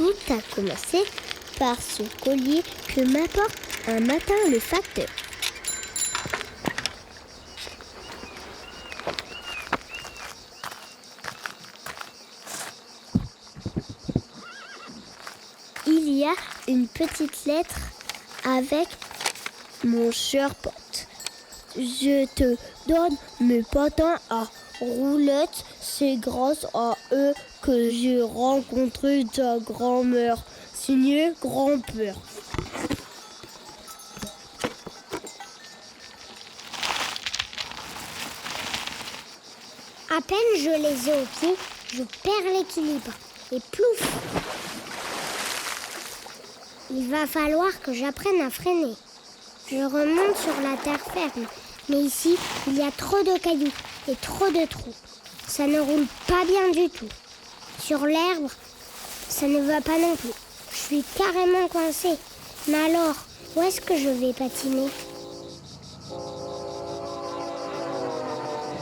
Tout a commencé par ce collier que m'apporte un matin le facteur. Il y a une petite lettre avec mon cher pote. Je te donne mes patins à roulettes, c'est grâce à eux que j'ai rencontré ta grand-mère. Signé grand-père. À peine je les ai au pied, je perds l'équilibre et plouf! Il va falloir que j'apprenne à freiner. Je remonte sur la terre ferme, mais ici, il y a trop de cailloux et trop de trous. Ça ne roule pas bien du tout. Sur l'herbe, ça ne va pas non plus. Je suis carrément coincée. Mais alors, où est-ce que je vais patiner ?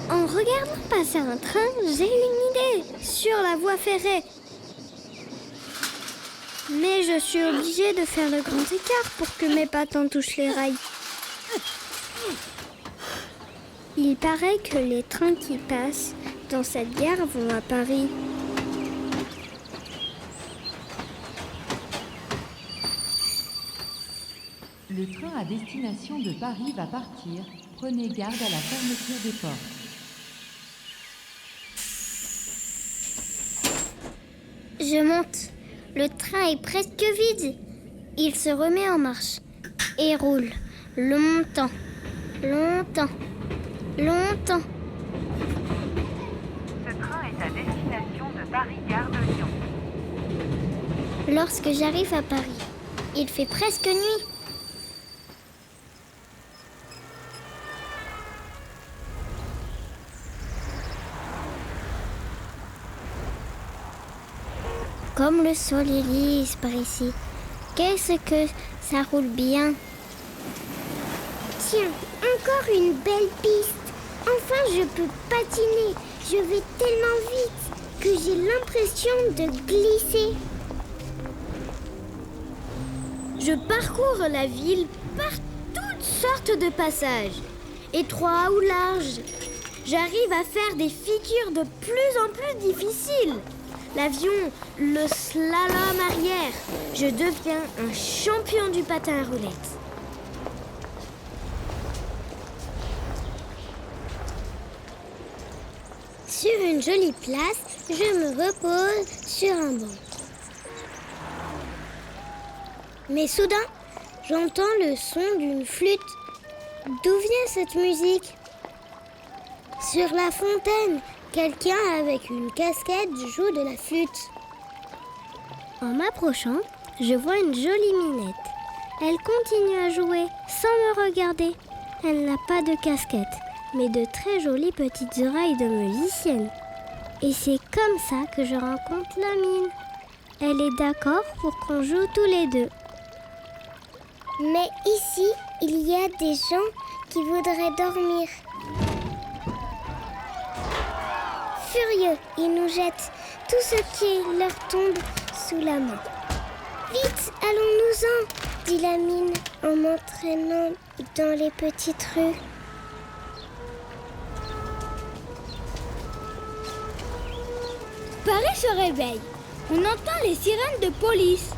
En regardant passer un train, j'ai une idée sur la voie ferrée. Mais je suis obligée de faire le grand écart pour que mes patins touchent les rails. Il paraît que les trains qui passent dans cette gare vont à Paris. Le train à destination de Paris va partir. Prenez garde à la fermeture des portes. Je monte. Le train est presque vide. Il se remet en marche et roule longtemps, longtemps, longtemps. Ce train est à destination de Paris-Gare de Lyon. Lorsque j'arrive à Paris, il fait presque nuit. Comme le sol est lisse par ici. Qu'est-ce que ça roule bien. Tiens, encore une belle piste. Enfin, je peux patiner. Je vais tellement vite que j'ai l'impression de glisser. Je parcours la ville par toutes sortes de passages, étroits ou larges. J'arrive à faire des figures de plus en plus difficiles. L'avion, le slalom arrière. Je deviens un champion du patin à roulettes. Sur une jolie place, je me repose sur un banc. Mais soudain, j'entends le son d'une flûte. D'où vient cette musique ? Sur la fontaine, quelqu'un avec une casquette joue de la flûte. En m'approchant, je vois une jolie minette. Elle continue à jouer sans me regarder. Elle n'a pas de casquette, mais de très jolies petites oreilles de musicienne. Et c'est comme ça que je rencontre la mine. Elle est d'accord pour qu'on joue tous les deux. Mais ici, il y a des gens qui voudraient dormir. Furieux, ils nous jettent tout ce qui leur tombe sous la main. Vite, allons-nous-en, dit la mine en m'entraînant dans les petites rues. Paris se réveille. On entend les sirènes de police.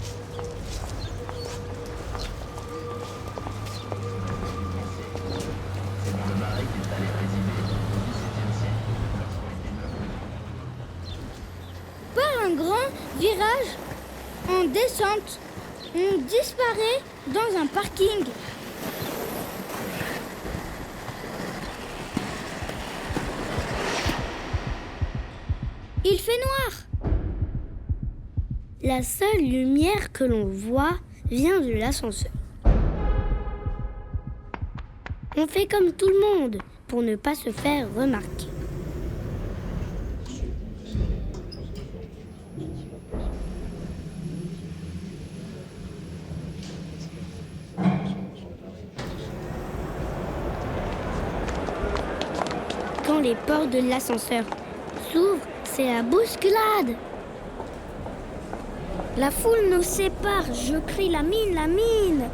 Par un grand virage en descente, on disparaît dans un parking. Il fait noir. La seule lumière que l'on voit vient de l'ascenseur. On fait comme tout le monde pour ne pas se faire remarquer. Quand les portes de l'ascenseur s'ouvrent, c'est la bousculade. La foule nous sépare. Je crie la mine, la mine.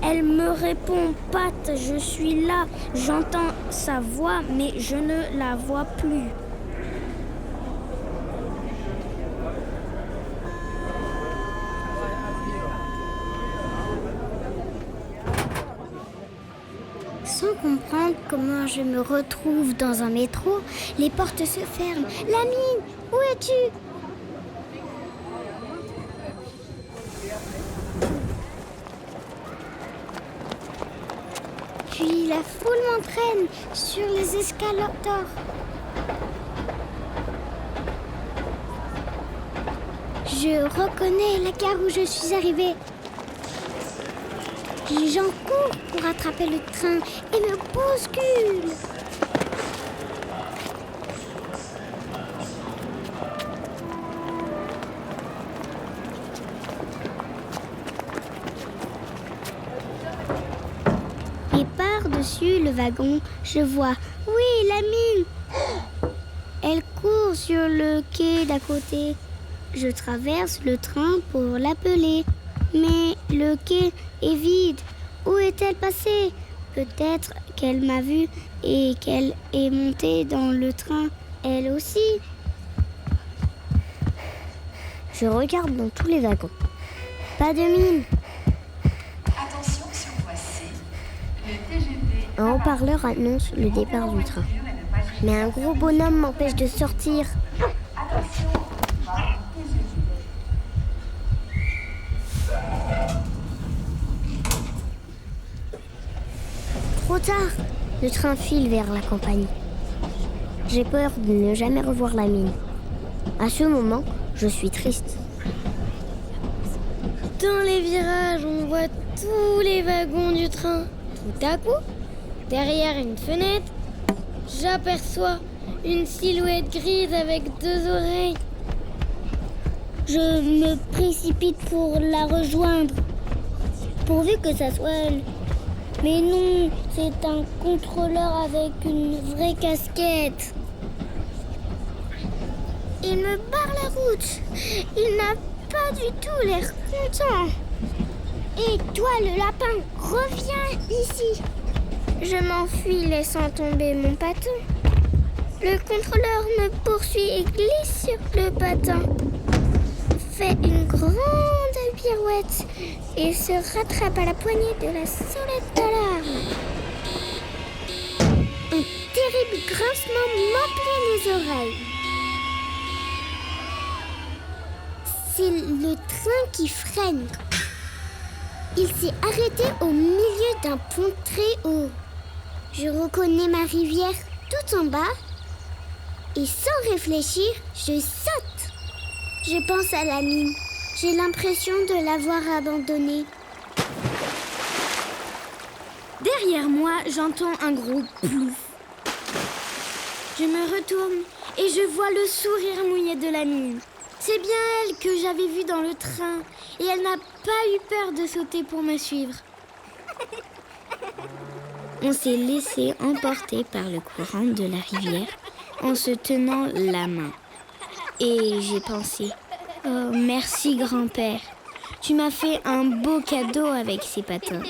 Elle me répond, Pat, je suis là. J'entends sa voix, mais je ne la vois plus. Sans comprendre comment je me retrouve dans un métro, les portes se ferment. La mine, où es-tu? Puis la foule m'entraîne sur les escalators. Je reconnais la gare où je suis arrivée. Les gens courent pour attraper le train et me bousculent. Et par-dessus le wagon, je vois, oui, la mine. Elle court sur le quai d'à côté. Je traverse le train pour l'appeler. Mais le quai est vide. Où est-elle passée? Peut-être qu'elle m'a vue et qu'elle est montée dans le train, elle aussi. Je regarde dans tous les wagons. Pas de mine. Attention sur voie C. Le TGV. Un haut-parleur annonce le départ du train. Mais un gros bonhomme m'empêche de sortir. Attention, TGV. Trop tard. Le train file vers la campagne. J'ai peur de ne jamais revoir la mine. À ce moment, je suis triste. Dans les virages, on voit tous les wagons du train. Tout à coup, derrière une fenêtre, j'aperçois une silhouette grise avec 2 oreilles. Je me précipite pour la rejoindre, pourvu que ça soit elle. Mais non, c'est un contrôleur avec une vraie casquette. Il me barre la route. Il n'a pas du tout l'air content. Et toi, le lapin, reviens ici. Je m'enfuis laissant tomber mon patin. Le contrôleur me poursuit et glisse sur le patin. Fait une grande pirouette et se rattrape à la poignée de la sonnette d'alarme. Un terrible grincement m'emplit les oreilles. C'est le train qui freine. Il s'est arrêté au milieu d'un pont très haut. Je reconnais ma rivière tout en bas et sans réfléchir, je saute. Je pense à la mine. J'ai l'impression de l'avoir abandonnée. Derrière moi, j'entends un gros plouf. Je me retourne et je vois le sourire mouillé de la mine. C'est bien elle que j'avais vue dans le train et elle n'a pas eu peur de sauter pour me suivre. On s'est laissé emporter par le courant de la rivière en se tenant la main. Et j'ai pensé, oh merci grand-père, tu m'as fait un beau cadeau avec ces patins.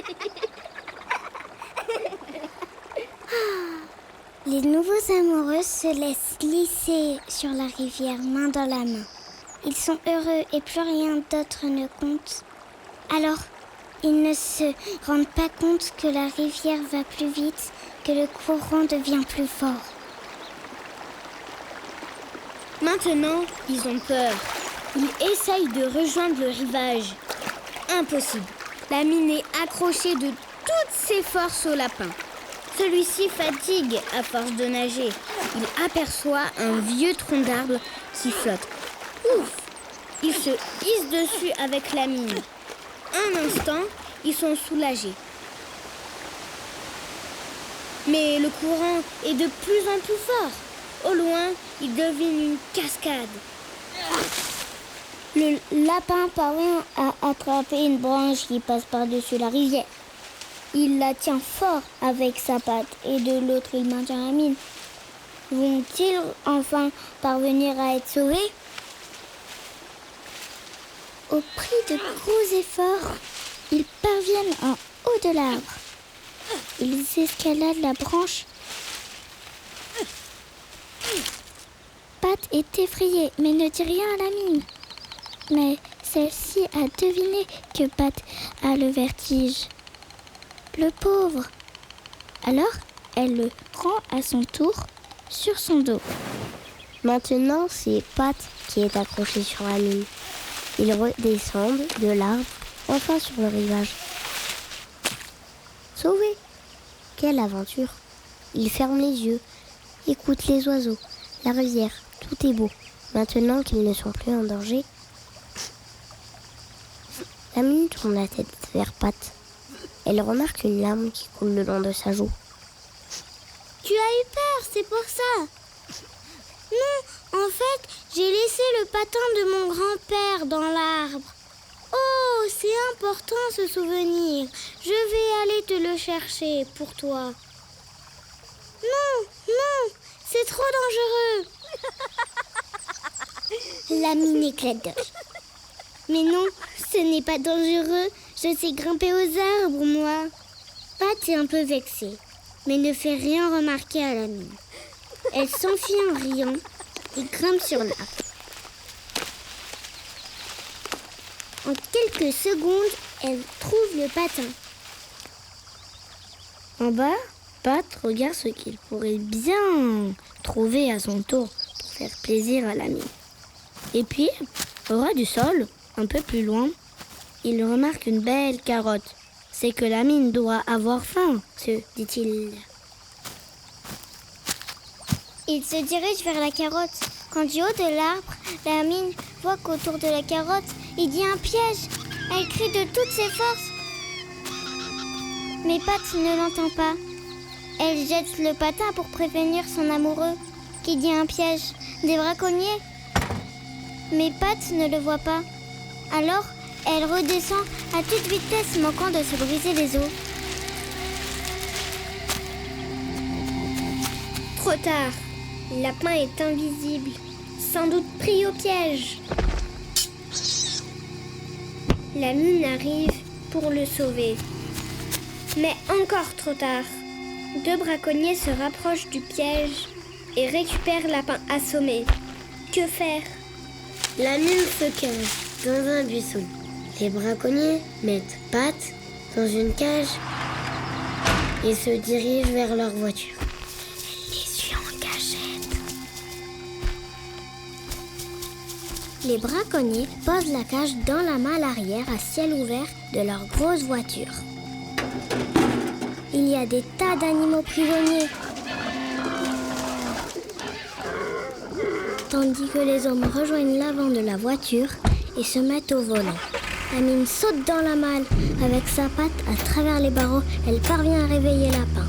Les nouveaux amoureux se laissent glisser sur la rivière main dans la main. Ils sont heureux et plus rien d'autre ne compte. Alors, ils ne se rendent pas compte que la rivière va plus vite, que le courant devient plus fort. Maintenant, ils ont peur. Ils essayent de rejoindre le rivage. Impossible. La mine est accrochée de toutes ses forces au lapin. Celui-ci fatigue à force de nager. Il aperçoit un vieux tronc d'arbre qui flotte. Ouf! Il se hisse dessus avec la mine. Un instant, ils sont soulagés. Mais le courant est de plus en plus fort. Au loin, il devine une cascade. Le lapin parvient à attraper une branche qui passe par-dessus la rivière. Il la tient fort avec sa patte et de l'autre il maintient la mine. Vont-ils enfin parvenir à être sauvés? Au prix de gros efforts, ils parviennent en haut de l'arbre. Ils escaladent la branche. Pat est effrayée, mais ne dit rien à la mine. Mais celle-ci a deviné que Pat a le vertige. Le pauvre. Alors, elle le rend à son tour sur son dos. Maintenant, c'est Pat qui est accroché sur la mine. Ils redescendent de l'arbre, enfin sur le rivage. Sauvés! Quelle aventure! Ils ferment les yeux, écoutent les oiseaux, la rivière, tout est beau. Maintenant qu'ils ne sont plus en danger, la mine tourne la tête vers Pat. Elle remarque une larme qui coule le long de sa joue. Tu as eu peur, c'est pour ça. Non, en fait, j'ai laissé le patin de mon grand-père dans l'arbre. Oh, c'est important ce souvenir. Je vais aller te le chercher pour toi. Non, c'est trop dangereux. La mine éclate de rire. Mais non, ce n'est pas dangereux. Je sais grimper aux arbres, moi. Pat est un peu vexée, mais ne fait rien remarquer à la mine. Elle s'enfuit en riant et grimpe sur l'arbre. En quelques secondes, elle trouve le patin. En bas, Pat regarde ce qu'il pourrait bien trouver à son tour pour faire plaisir à la mine. Et puis, au ras du sol, un peu plus loin, il remarque une belle carotte. C'est que la mine doit avoir faim, dit-il. Il se dirige vers la carotte. Quand du haut de l'arbre, la mine voit qu'autour de la carotte, il y a un piège. Elle crie de toutes ses forces. Mais Pat ne l'entend pas. Elle jette le patin pour prévenir son amoureux qu'il y a un piège, des braconniers. Mais Pat ne le voit pas. Alors, elle redescend à toute vitesse, manquant de se briser les os. Trop tard. Le lapin est invisible, sans doute pris au piège. La mine arrive pour le sauver. Mais encore trop tard. Deux braconniers se rapprochent du piège et récupèrent le lapin assommé. Que faire? La mine se cache dans un buisson. Les braconniers mettent Pat dans une cage et se dirigent vers leur voiture. Elle les suit en cachette. Les braconniers posent la cage dans la malle arrière à ciel ouvert de leur grosse voiture. Il y a des tas d'animaux prisonniers. Tandis que les hommes rejoignent l'avant de la voiture et se mettent au volant. La mine saute dans la malle. Avec sa patte, à travers les barreaux, elle parvient à réveiller le lapin.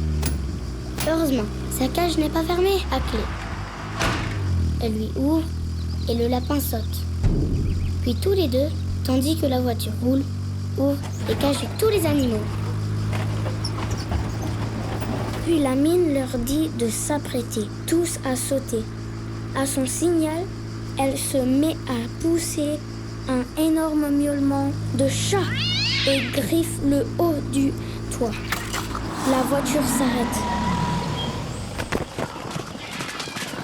Heureusement, sa cage n'est pas fermée à clé. Elle lui ouvre et le lapin saute. Puis tous les deux, tandis que la voiture roule, ouvre et cache tous les animaux. Puis la mine leur dit de s'apprêter, tous à sauter. À son signal, elle se met à pousser un énorme miaulement de chat et griffe le haut du toit. La voiture s'arrête.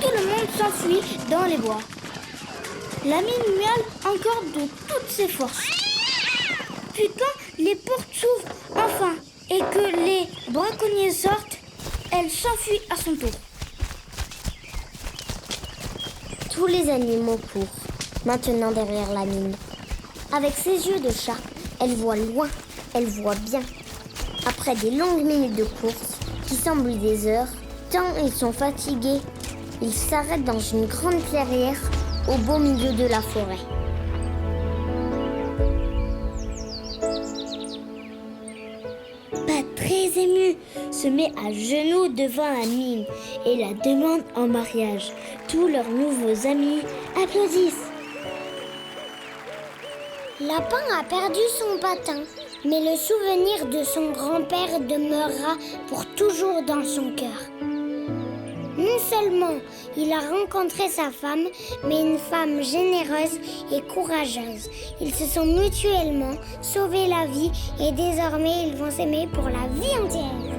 Tout le monde s'enfuit dans les bois. La mine miaule encore de toutes ses forces. Puis quand les portes s'ouvrent enfin et que les braconniers sortent, elle s'enfuit à son tour. Tous les animaux courent, maintenant derrière la mine. Avec ses yeux de chat, elle voit loin, elle voit bien. Après des longues minutes de course, qui semblent des heures, tant ils sont fatigués, ils s'arrêtent dans une grande clairière au beau milieu de la forêt. Pat, très ému, se met à genoux devant la mine et la demande en mariage. Tous leurs nouveaux amis applaudissent. Lapin a perdu son patin, mais le souvenir de son grand-père demeurera pour toujours dans son cœur. Non seulement il a rencontré sa femme, mais une femme généreuse et courageuse. Ils se sont mutuellement sauvés la vie et désormais ils vont s'aimer pour la vie entière.